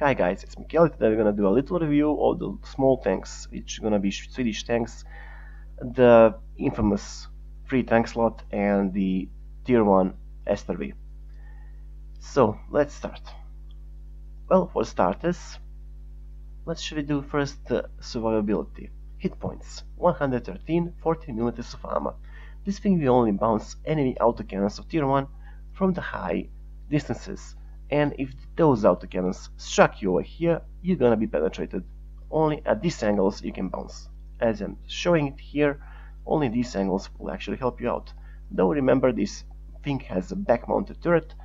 Hi guys, it's Mikael. Today we're gonna do a little review of the small tanks, which are gonna be Swedish tanks, the infamous free tank slot and the tier 1 Strv. So let's start. Well, for starters, let's should we do first the survivability. Hit points 113, 40mm of armor. This thing will only bounce enemy autocannons of tier 1 from the high distances, and if those autocannons struck you over here, you're gonna be penetrated. Only at these angles you can bounce. As I'm showing it here, only these angles will actually help you out. Though remember, this thing has a back-mounted turret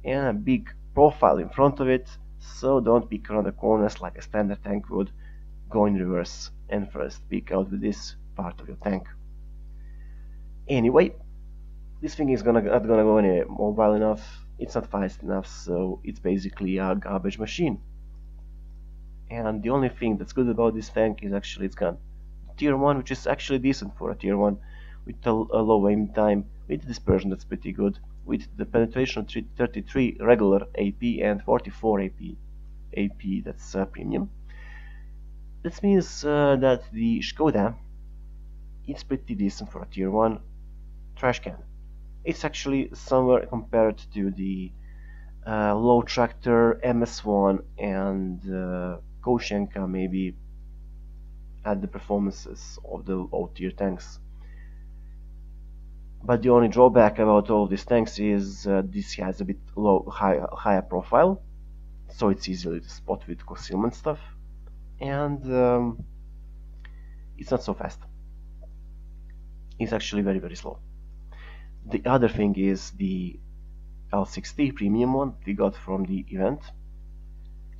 and a big profile in front of it, so don't peek around the corners like a standard tank would. Go in reverse and first peek out with this part of your tank. Anyway, this thing is not gonna go any mobile enough, it's not fast enough, so it's basically a garbage machine. And the only thing that's good about this tank is actually its gun. Tier 1, which is actually decent for a tier 1, with a low aim time, with dispersion that's pretty good, with the penetration of 33 regular AP and 44 AP that's premium. This means that the Skoda is pretty decent for a tier 1 trash can. It's actually somewhere compared to the low tractor MS1 and Koshenka, maybe, at the performances of the low tier tanks. But the only drawback about all of these tanks is this has a bit higher profile, so it's easily to spot with concealment stuff, and it's not so fast. It's actually very slow. The other thing is the L6T premium one we got from the event,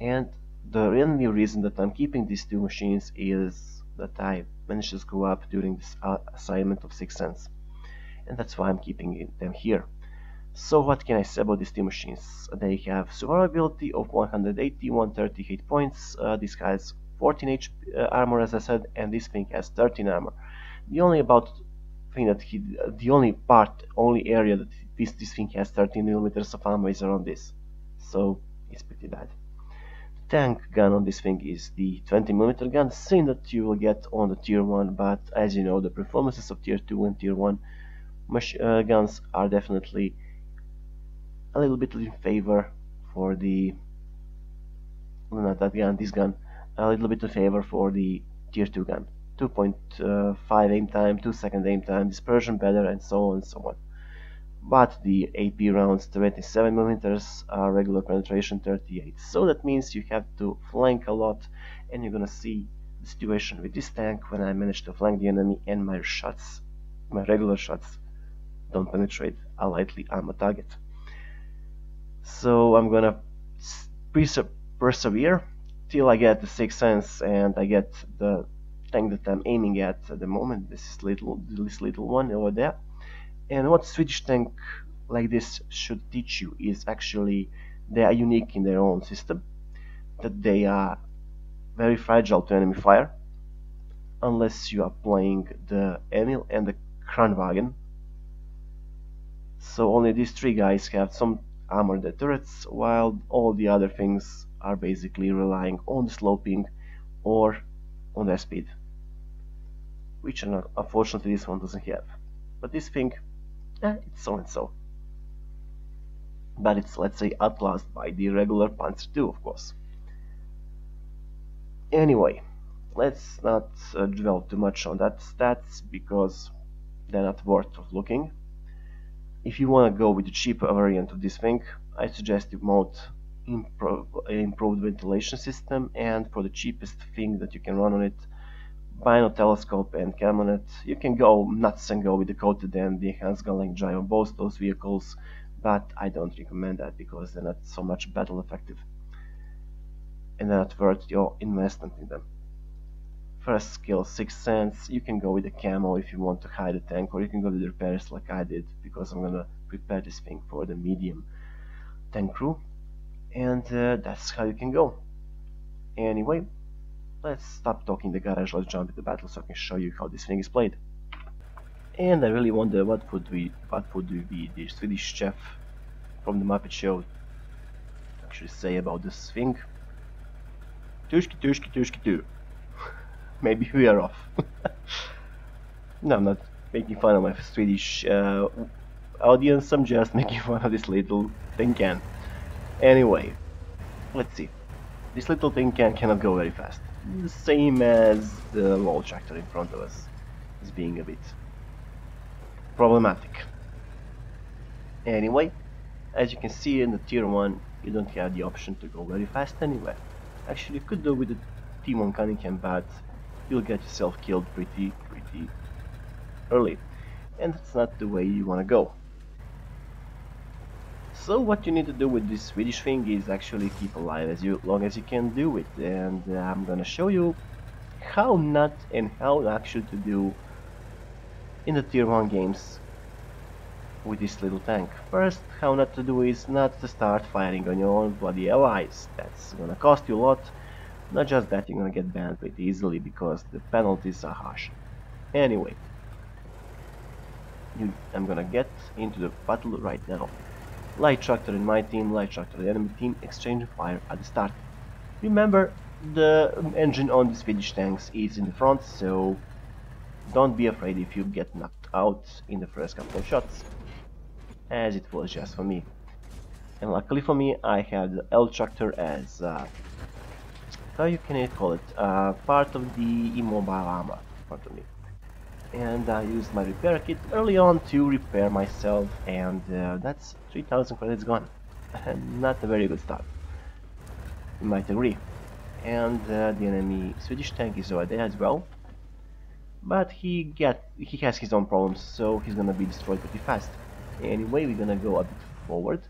and the only reason that I'm keeping these two machines is that I managed to screw up during this assignment of 6 cents, and that's why I'm keeping them here. So what can I say about these two machines? They have survivability of 180, 130 hit points. This has 14 HP armor, as I said, and this thing has 13 armor. The only area that this thing has 13mm of ammo is around this, so it's pretty bad. The tank gun on this thing is the 20mm gun, same that you will get on the tier 1, but as you know, the performances of tier 2 and tier 1 guns are definitely a little bit in favor for the this gun, a little bit in favor for the tier 2 gun. 2.5 aim time, 2-second aim time, dispersion better, and so on and so on. But the AP rounds 27mm are regular penetration 38, so that means you have to flank a lot, and you're gonna see the situation with this tank when I manage to flank the enemy and my regular shots don't penetrate a lightly armored target. So I'm gonna persevere till I get the 6 cents and I get the tank that I'm aiming at the moment. This little one over there. And what Swedish tank like this should teach you is actually they are unique in their own system, that they are very fragile to enemy fire unless you are playing the Emil and the Kranwagen. So only these three guys have some armored turrets, while all the other things are basically relying on the sloping or on their speed, which unfortunately this one doesn't have. But this thing, it's so and so. But it's, let's say, outclassed by the regular Panzer II, of course. Anyway, let's not dwell too much on that stats because they're not worth of looking. If you want to go with the cheaper variant of this thing, I suggest you mount improved ventilation system, and for the cheapest thing that you can run on it, Bino telescope and cam on it. You can go nuts and go with the coated and the enhanced gun length drive on both those vehicles, but I don't recommend that because they're not so much battle effective and they're not worth your investment in them. First skill 6 cents. You can go with the camo if you want to hide the tank, or you can go with the repairs like I did, because I'm gonna prepare this thing for the medium tank crew, and that's how you can go. Anyway, let's stop talking the garage, let's jump into battle so I can show you how this thing is played. And I really wonder what would be the Swedish chef from the Muppet Show actually say about this thing. Tushki, tushki, tushki, tu. Maybe we are off. No, I'm not making fun of my Swedish audience, I'm just making fun of this little tin can. Anyway, let's see. This little tin can cannot go very fast. The same as the wall tractor in front of us is being a bit problematic. Anyway, as you can see in the tier 1, you don't have the option to go very fast anywhere. Actually, you could do with the T1 Cunningham, but you'll get yourself killed pretty early. And that's not the way you want to go. So what you need to do with this Swedish thing is actually keep alive as long as you can do it. And I'm gonna show you how not and how actually to do in the tier 1 games with this little tank. First, how not to do is not to start firing on your own bloody allies. That's gonna cost you a lot. Not just that, you're gonna get banned pretty easily because the penalties are harsh. Anyway, I'm gonna get into the battle right now. Light tractor in my team, light tractor in the enemy team, exchange fire at the start. Remember, the engine on the Swedish tanks is in the front, so don't be afraid if you get knocked out in the first couple of shots, as it was just for me. And luckily for me, I had the L tractor as how you can call it, part of the immobile armor in front of me. And I used my repair kit early on to repair myself, and that's 3000 credits gone. Not a very good start, you might agree. And the enemy Swedish tank is over there as well, but he has his own problems, so he's gonna be destroyed pretty fast. Anyway, we're gonna go a bit forward,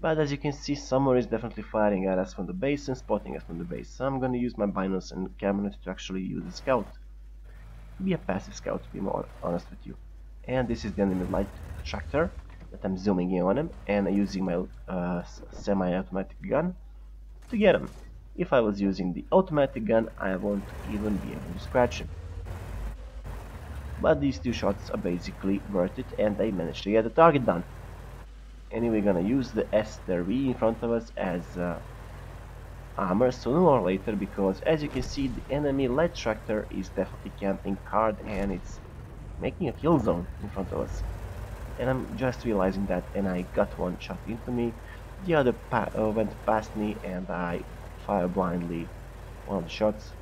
but as you can see, someone is definitely firing at us from the base and spotting us from the base, so I'm gonna use my binos and camera to actually use the scout. Be a passive scout, to be more honest with you. And this is the enemy light tractor that I'm zooming in on him, and I'm using my semi-automatic gun to get him. If I was using the automatic gun, I won't even be able to scratch him. But these two shots are basically worth it, and I managed to get the target done. Anyway, we're gonna use the Strv in front of us as armor sooner or later, because as you can see, the enemy light tractor is definitely camping hard and it's making a kill zone in front of us. And I'm just realizing that, and I got one shot into me, the other went past me, and I fired blindly one of the shots.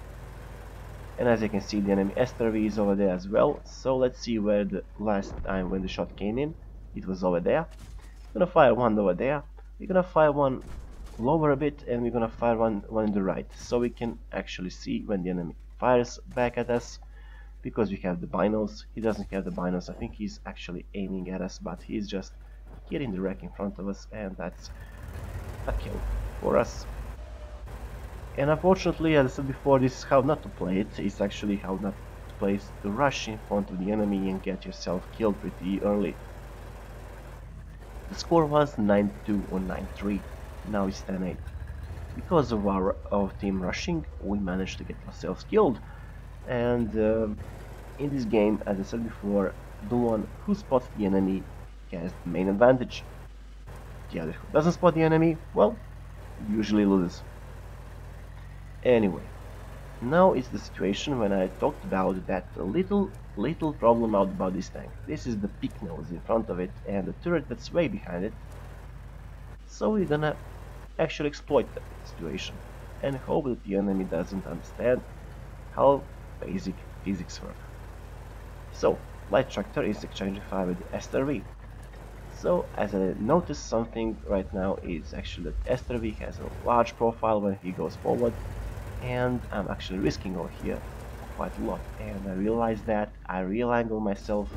And as you can see, the enemy Strv is over there as well, so let's see where the last time when the shot came in, it was over there. We're gonna fire one over there, we're gonna fire one lower a bit, and we're gonna fire one in the right, so we can actually see when the enemy fires back at us, because we have the binos. He doesn't have the binos, I think he's actually aiming at us, but he's just getting the wreck in front of us, and that's a kill for us. And unfortunately, as I said before, this is how not to play it. It's actually how not to play to rush in front of the enemy and get yourself killed pretty early. The score was 9-2 or 9-3. Now it's 10-8. Because of our team rushing, we managed to get ourselves killed. And in this game, as I said before, the one who spots the enemy has the main advantage. The other who doesn't spot the enemy, well, usually loses. Anyway, now it's the situation when I talked about that little problem about this tank. This is the peak nose in front of it and the turret that's way behind it. So we're gonna actually exploit that situation and hope that the enemy doesn't understand how basic physics work. So, light tractor is exchanging fire with the Strv. So, as I noticed something right now is actually that Strv has a large profile when he goes forward, and I'm actually risking over here quite a lot, and I realize that I real-angle myself,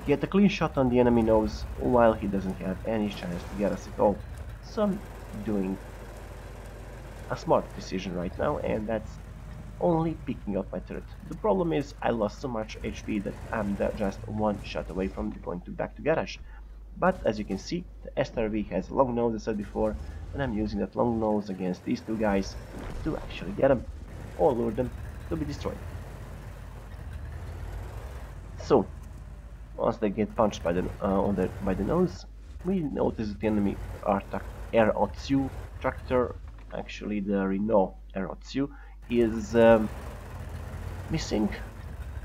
get a clean shot on the enemy nose while he doesn't have any chance to get us at all. So I'm doing a smart decision right now, and that's only picking up my turret. The problem is I lost so much HP that I'm just one shot away from going back to garage. But as you can see, the Strv has a long nose, as I said before, and I'm using that long nose against these two guys to actually get them or lure them to be destroyed. So once they get punched by the nose, we notice that the enemy R2 tractor actually the Renault Erotsu, is missing,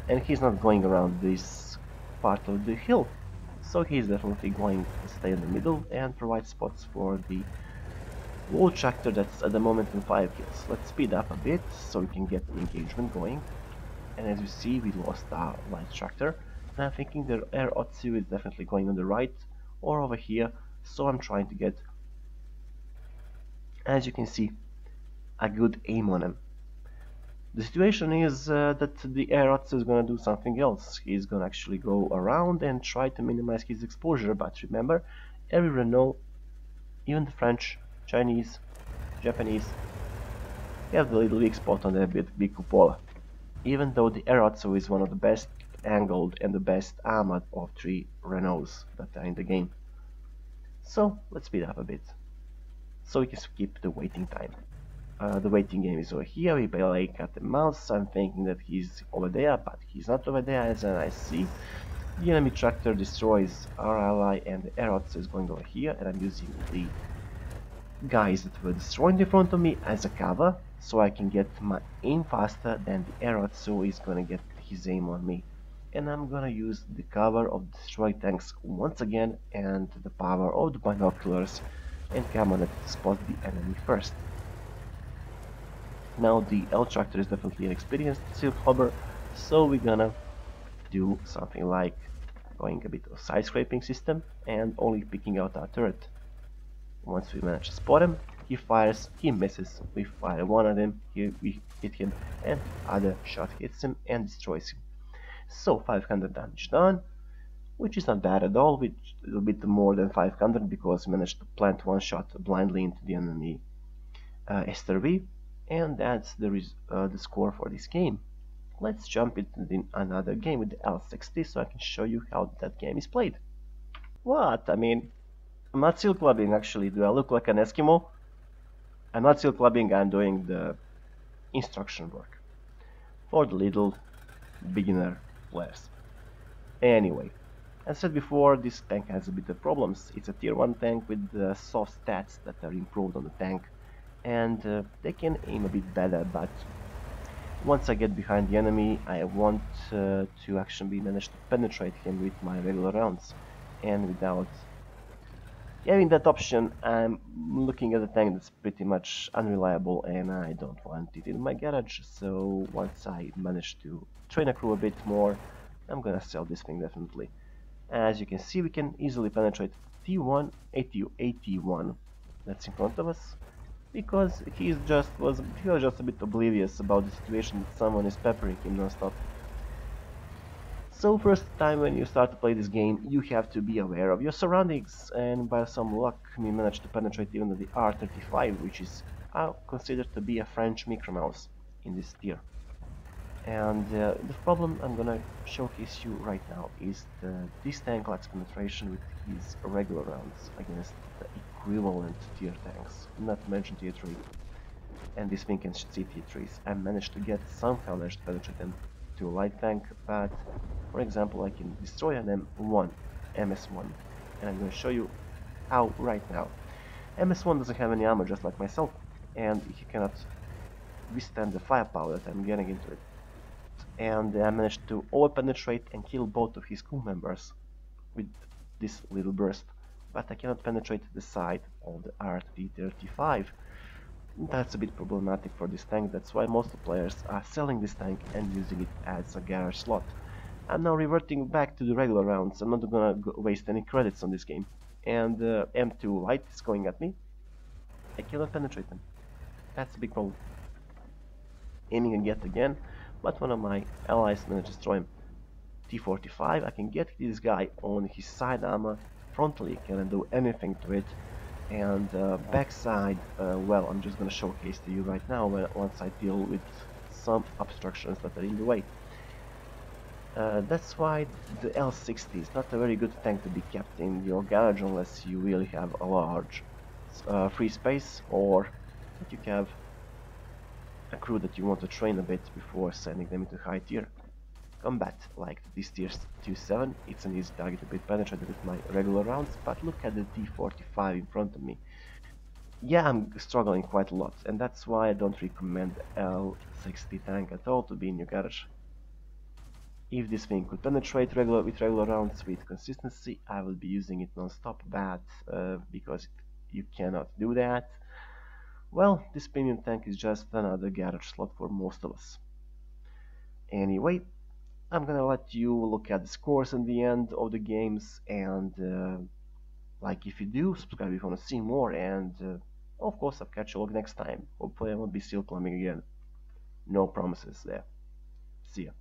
and he's not going around this part of the hill. So he's definitely going to stay in the middle and provide spots for the wall tractor that's at the moment in 5 kills. Let's speed up a bit so we can get an engagement going. And as you see, we lost our light tractor. And I'm thinking the Air Otsu is definitely going on the right or over here. So I'm trying to get, as you can see, a good aim on him. The situation is that the Air Otsu is going to do something else. He's going to actually go around and try to minimize his exposure. But remember, every Renault, even the French, Chinese, Japanese, have the little weak spot on their big cupola. Even though the Erotsu is one of the best angled and the best armored of 3 Renaults that are in the game. So let's speed up a bit, so we can skip the waiting time. The waiting game is over here. We barely cut the mouse. I'm thinking that he's over there, but he's not over there, as I see. The enemy tractor destroys our ally and the Erotsu is going over here, and I'm using the guys that were destroyed in front of me as a cover, so I can get my aim faster than the Erotsu is gonna get his aim on me. And I'm gonna use the cover of destroyed tanks once again and the power of the binoculars and camera to spot the enemy first. Now the L tractor is definitely an experienced silk hopper, so we're gonna do something like going a bit of side scraping system and only picking out our turret. Once we manage to spot him, he fires, he misses, we fire one at him, we hit him, and other shot hits him and destroys him. So 500 damage done, which is not bad at all, which is a bit more than 500 because we managed to plant one shot blindly into the enemy Strv, and that's the score for this game. Let's jump into another game with the L60 so I can show you how that game is played. What? I mean, I'm not seal clubbing actually. Do I look like an Eskimo? I'm not seal clubbing, I'm doing the instruction work for the little beginner players. Anyway, as said before, this tank has a bit of problems. It's a tier 1 tank with soft stats that are improved on the tank, and they can aim a bit better, but once I get behind the enemy, I want to actually manage to penetrate him with my regular rounds, and without having that option, I'm looking at a tank that's pretty much unreliable and I don't want it in my garage. So once I manage to train a crew a bit more, I'm gonna sell this thing definitely. As you can see, we can easily penetrate T1, AT1 that's in front of us, because he was just a bit oblivious about the situation that someone is peppering him non-stop. So first time when you start to play this game, you have to be aware of your surroundings, and by some luck we managed to penetrate even the R35, which is considered to be a French micromouse in this tier. And the problem I'm gonna showcase you right now is this tank lacks penetration with his regular rounds against the equivalent tier tanks, not to mention tier 3. And this thing can see tier 3s. I managed to somehow managed to penetrate them to a light tank, but for example I can destroy an M1, MS1, and I'm going to show you how right now. MS1 doesn't have any armor just like myself, and he cannot withstand the firepower that I'm getting into it. And I managed to over-penetrate and kill both of his crew members with this little burst, but I cannot penetrate the side of the RT-35. That's a bit problematic for this tank, that's why most players are selling this tank and using it as a garage slot. I'm now reverting back to the regular rounds. I'm not gonna waste any credits on this game. And M2 light is going at me. I cannot penetrate them. That's a big problem. Aiming again, but one of my allies managed to destroy him. T45, I can get this guy on his side armor frontally, cannot do anything to it. And backside, well, I'm just gonna showcase to you right now once I deal with some obstructions that are in the way. That's why the L60 is not a very good tank to be kept in your garage unless you really have a large free space, or that you have a crew that you want to train a bit before sending them into high tier combat, like this tier 2-7. It's an easy target to be penetrated with my regular rounds, but look at the T45 in front of me. Yeah, I'm struggling quite a lot, and that's why I don't recommend L60 tank at all to be in your garage. If this thing could penetrate with regular rounds with consistency, I will be using it non-stop, but because you cannot do that, well, this premium tank is just another garage slot for most of us. Anyway, I'm gonna let you look at the scores in the end of the games, and like if you do, subscribe if you want to see more, and of course I'll catch you all next time. Hopefully I won't be still plumbing again. No promises there. See ya.